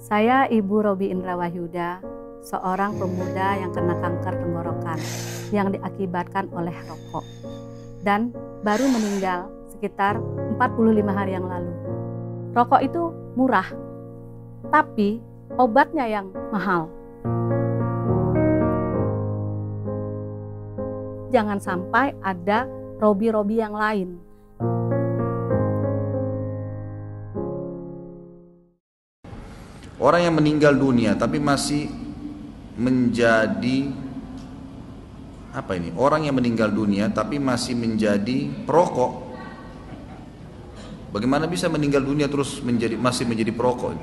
Saya Ibu Robi Indra Wahyuda, seorang pemuda yang kena kanker tenggorokan yang diakibatkan oleh rokok dan baru meninggal sekitar 45 hari yang lalu. Rokok itu murah, tapi obatnya yang mahal. Jangan sampai ada Robi-Robi yang lain. Orang yang meninggal dunia tapi masih menjadi Orang yang meninggal dunia tapi masih menjadi perokok. Bagaimana bisa meninggal dunia terus masih menjadi perokok?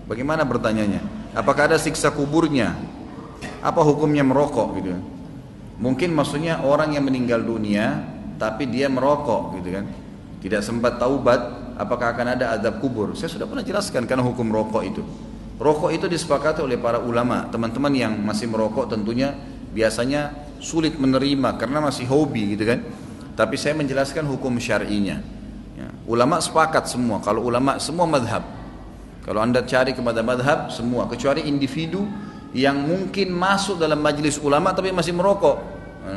Bagaimana bertanyanya? Apakah ada siksa kuburnya? Apa hukumnya merokok gitu kan? Mungkin maksudnya orang yang meninggal dunia tapi dia merokok gitu kan. Tidak sempat taubat, apakah akan ada azab kubur? Saya sudah pernah jelaskan karena hukum rokok itu. Rokok itu disepakati oleh para ulama. Teman-teman yang masih merokok tentunya biasanya sulit menerima karena masih hobi gitu kan. Tapi saya menjelaskan hukum syar'inya. Ya. Ulama sepakat semua. Kalau ulama semua madhab. Kalau anda cari kepada madhab semua, kecuali individu yang mungkin masuk dalam majelis ulama tapi masih merokok.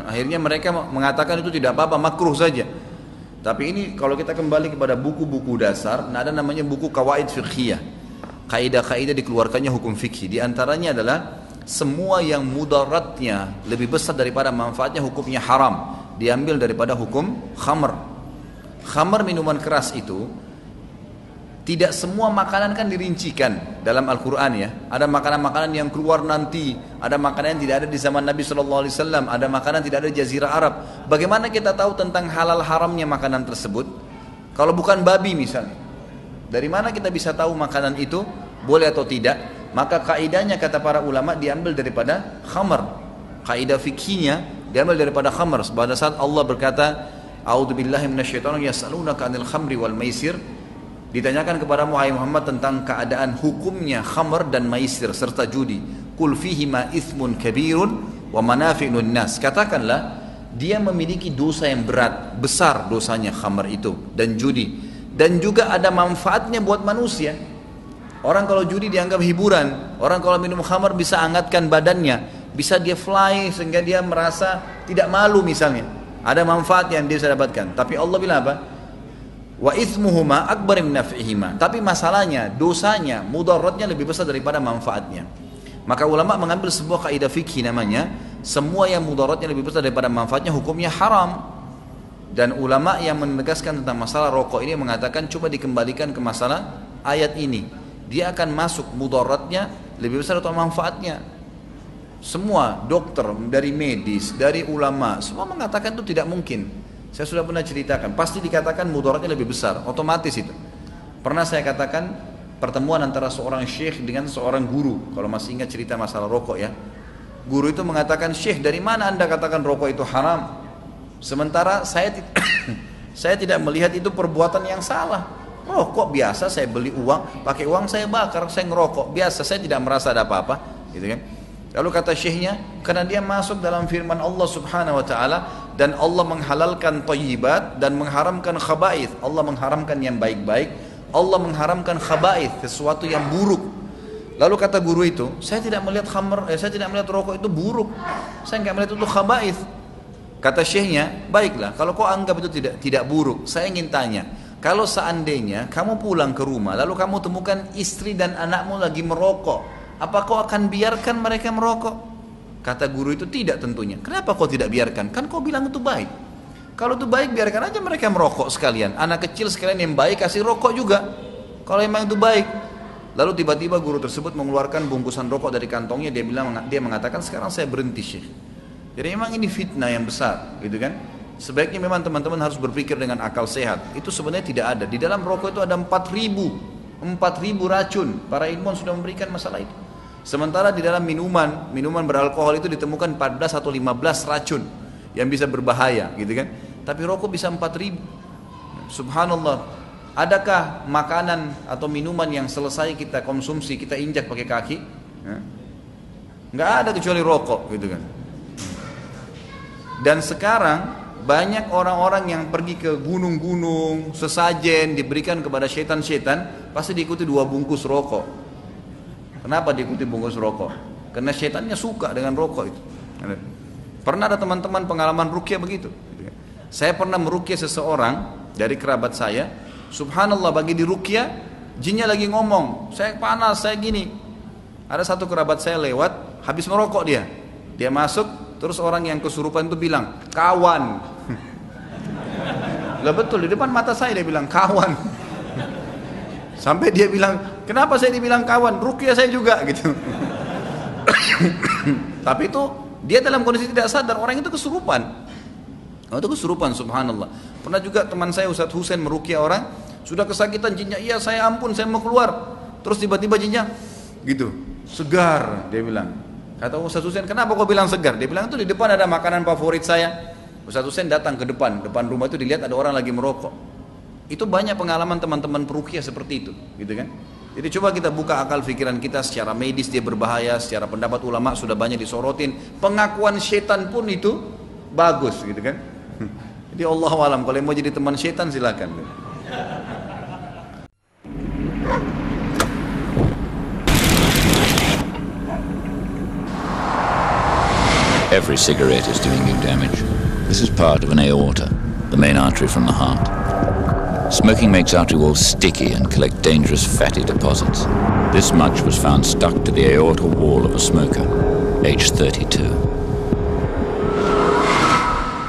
Akhirnya mereka mengatakan itu tidak apa-apa, makruh saja. Tapi ini kalau kita kembali kepada buku-buku dasar, ada namanya buku kawaid fiqhiyah. Kaidah-kaidah dikeluarkannya hukum fikih. Di antaranya adalah semua yang mudaratnya lebih besar daripada manfaatnya hukumnya haram. Diambil daripada hukum khamr. Khamr minuman keras itu tidak semua makanan kan dirincikan dalam Al-Quran ya. Ada makanan-makanan yang keluar nanti, ada makanan yang tidak ada di zaman Nabi SAW, ada makanan tidak ada di Jazirah Arab. Bagaimana kita tahu tentang halal haramnya makanan tersebut? Kalau bukan babi misalnya, dari mana kita bisa tahu makanan itu boleh atau tidak? Maka kaidahnya kata para ulama diambil daripada khamr. Kaidah fikihnya diambil daripada khamr. Pada saat Allah berkata, "A'udzubillahi minasyaitonir yas'alunaka 'anil khamri wal maisir." Ditanyakan kepada Muhammad tentang keadaan hukumnya khamr dan maisir serta judi. Qul fihima ithmun kabirun wa manafi'un nas. Katakanlah dia memiliki dosa yang berat, besar dosanya khamr itu dan judi. Dan juga ada manfaatnya buat manusia. Orang kalau judi dianggap hiburan, orang kalau minum khamr bisa hangatkan badannya, bisa dia fly sehingga dia merasa tidak malu misalnya. Ada manfaat yang dia bisa dapatkan. Tapi Allah bilang apa? Wa ithmuhuma akbar min naf'ihima. Tapi masalahnya, dosanya, mudaratnya lebih besar daripada manfaatnya. Maka ulama mengambil sebuah kaidah fikih namanya, semua yang mudaratnya lebih besar daripada manfaatnya hukumnya haram. Dan ulama yang menegaskan tentang masalah rokok ini mengatakan coba dikembalikan ke masalah ayat ini. Dia akan masuk mudaratnya lebih besar atau manfaatnya. Semua dokter, dari medis, dari ulama, semua mengatakan itu tidak mungkin. Saya sudah pernah ceritakan, pasti dikatakan mudaratnya lebih besar, otomatis itu. Pernah saya katakan pertemuan antara seorang syekh dengan seorang guru, kalau masih ingat cerita masalah rokok ya. Guru itu mengatakan, "Syekh, dari mana anda katakan rokok itu haram? Sementara saya tidak melihat itu perbuatan yang salah. Rokok biasa, saya beli uang, pakai uang saya bakar, saya ngerokok, biasa, saya tidak merasa ada apa-apa." Gitu kan. Lalu kata syekhnya, karena dia masuk dalam firman Allah Subhanahu wa taala dan Allah menghalalkan thayyibat dan mengharamkan khaba'ith. Allah mengharamkan yang baik-baik, Allah mengharamkan khaba'ith, sesuatu yang buruk. Lalu kata guru itu, saya tidak melihat saya tidak melihat rokok itu buruk. Saya enggak melihat itu khaba'ith. Kata syekhnya, baiklah, kalau kau anggap itu tidak buruk, saya ingin tanya, kalau seandainya kamu pulang ke rumah lalu kamu temukan istri dan anakmu lagi merokok, apa kau akan biarkan mereka merokok? Kata guru itu tidak tentunya. Kenapa kau tidak biarkan? Kan kau bilang itu baik. Kalau itu baik biarkan aja mereka merokok sekalian. Anak kecil sekalian yang baik kasih rokok juga. Kalau memang itu baik. Lalu tiba-tiba guru tersebut mengeluarkan bungkusan rokok dari kantongnya. Dia mengatakan sekarang saya berhenti Syekh. Jadi memang ini fitnah yang besar, gitu kan? Sebaiknya memang teman-teman harus berpikir dengan akal sehat. Itu sebenarnya tidak ada. Di dalam rokok itu ada 4.000 racun. Para ilmuwan sudah memberikan masalah itu. Sementara di dalam minuman beralkohol itu ditemukan 14 atau 15 racun yang bisa berbahaya, gitu kan? Tapi rokok bisa 4.000. Subhanallah. Adakah makanan atau minuman yang selesai kita konsumsi kita injak pakai kaki? Nggak ada kecuali rokok, gitu kan? Dan sekarang banyak orang-orang yang pergi ke gunung-gunung, sesajen diberikan kepada setan-setan, pasti diikuti 2 bungkus rokok. Kenapa diikuti bungkus rokok? Karena syaitannya suka dengan rokok itu. Pernah ada teman-teman pengalaman ruqyah begitu. Saya pernah meruqyah seseorang dari kerabat saya. Subhanallah, bagi di ruqyah, jinnya lagi ngomong, saya panas, saya gini. Ada satu kerabat saya lewat, habis merokok dia. Dia masuk, terus orang yang kesurupan itu bilang, kawan. Lah betul, di depan mata saya dia bilang, kawan. Sampai dia bilang, kenapa saya dibilang kawan? Ruqyah saya juga gitu. Tapi itu dia dalam kondisi tidak sadar, orang itu kesurupan. Itu kesurupan, subhanallah. Pernah juga teman saya Ustadz Husain meruqyah orang, sudah kesakitan jinnya, iya saya ampun, saya mau keluar. Terus tiba-tiba jinnya gitu, segar, dia bilang. Kata Ustadz Husain, kenapa kau bilang segar? Dia bilang, itu di depan ada makanan favorit saya. Ustadz Husain datang ke depan rumah itu, dilihat ada orang lagi merokok. Itu banyak pengalaman teman-teman peruqyah seperti itu, gitu kan? Jadi coba kita buka akal pikiran kita, secara medis dia berbahaya, secara pendapat ulama sudah banyak disorotin. Pengakuan syaitan pun itu bagus, gitu kan? Jadi Allah alam, kalau mau jadi teman syaitan silakan. Every cigarette is doing you damage. This is part of an aorta, the main artery from the heart. Smoking makes artery walls sticky and collect dangerous fatty deposits. This much was found stuck to the aorta wall of a smoker, aged 32.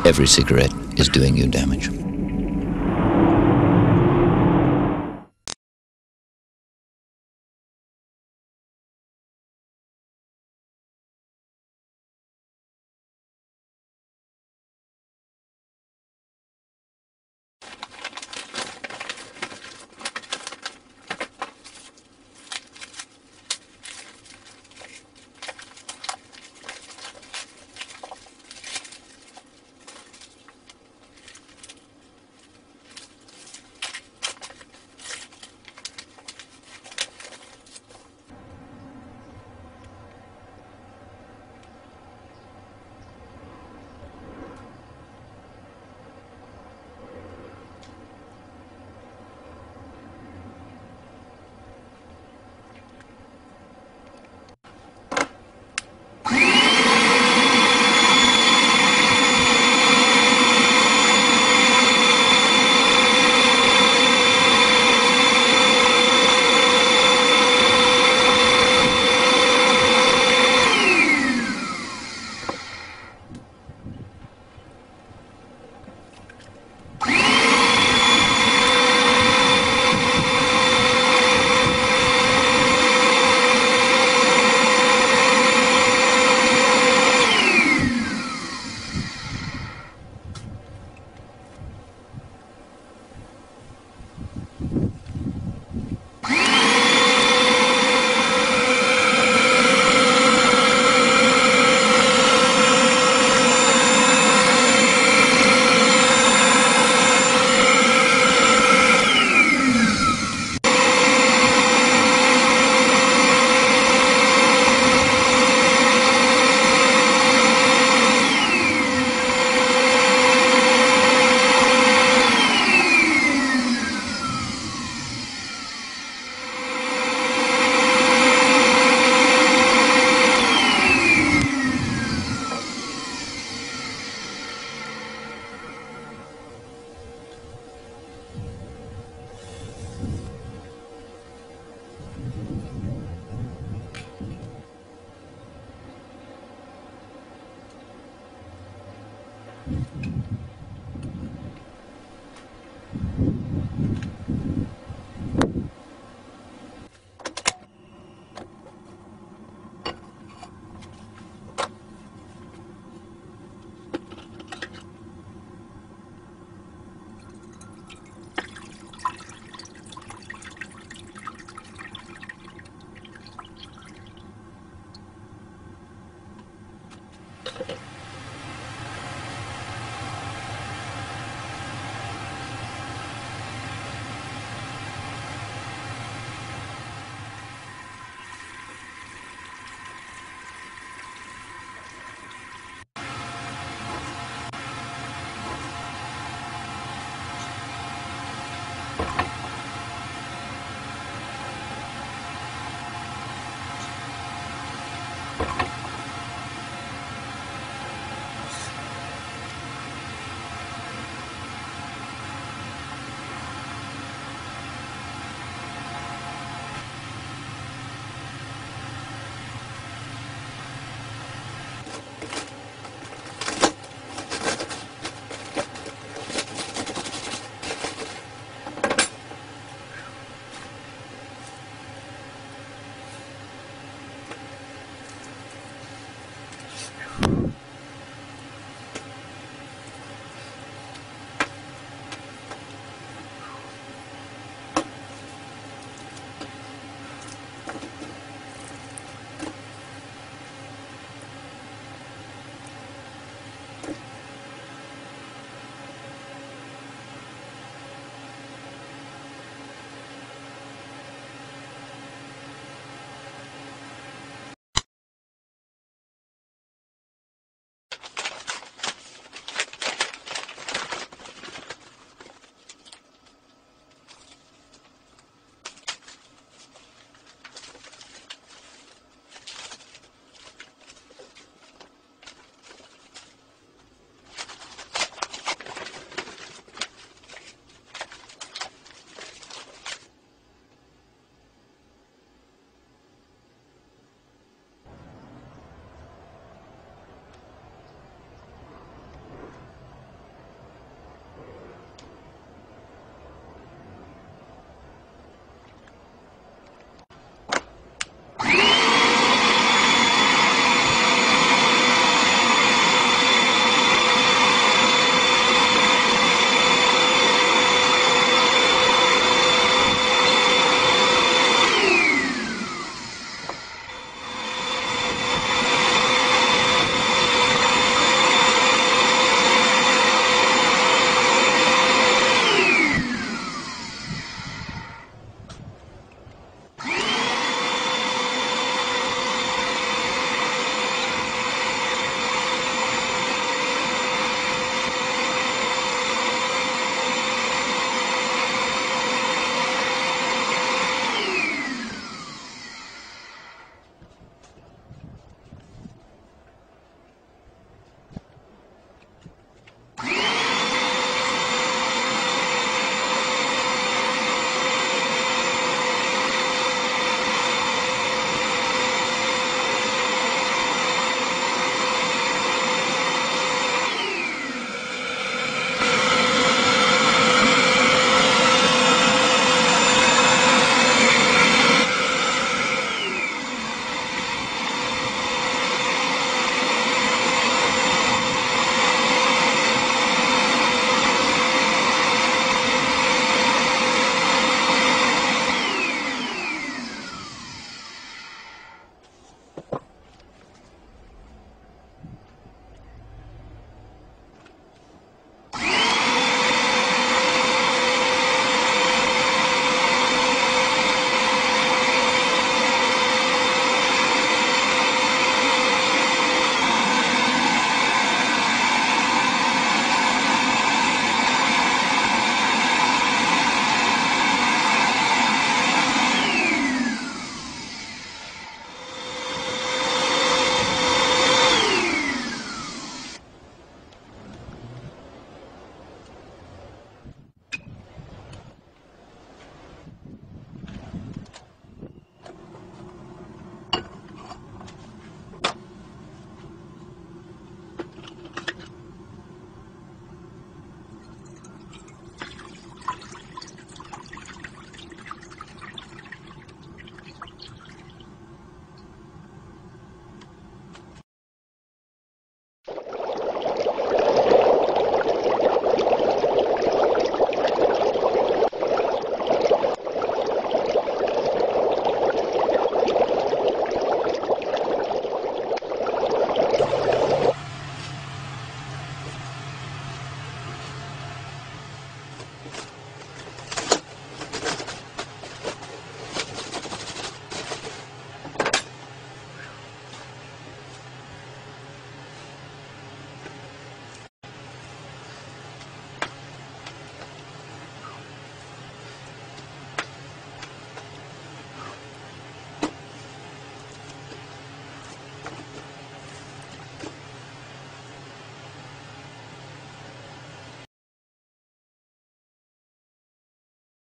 Every cigarette is doing you damage.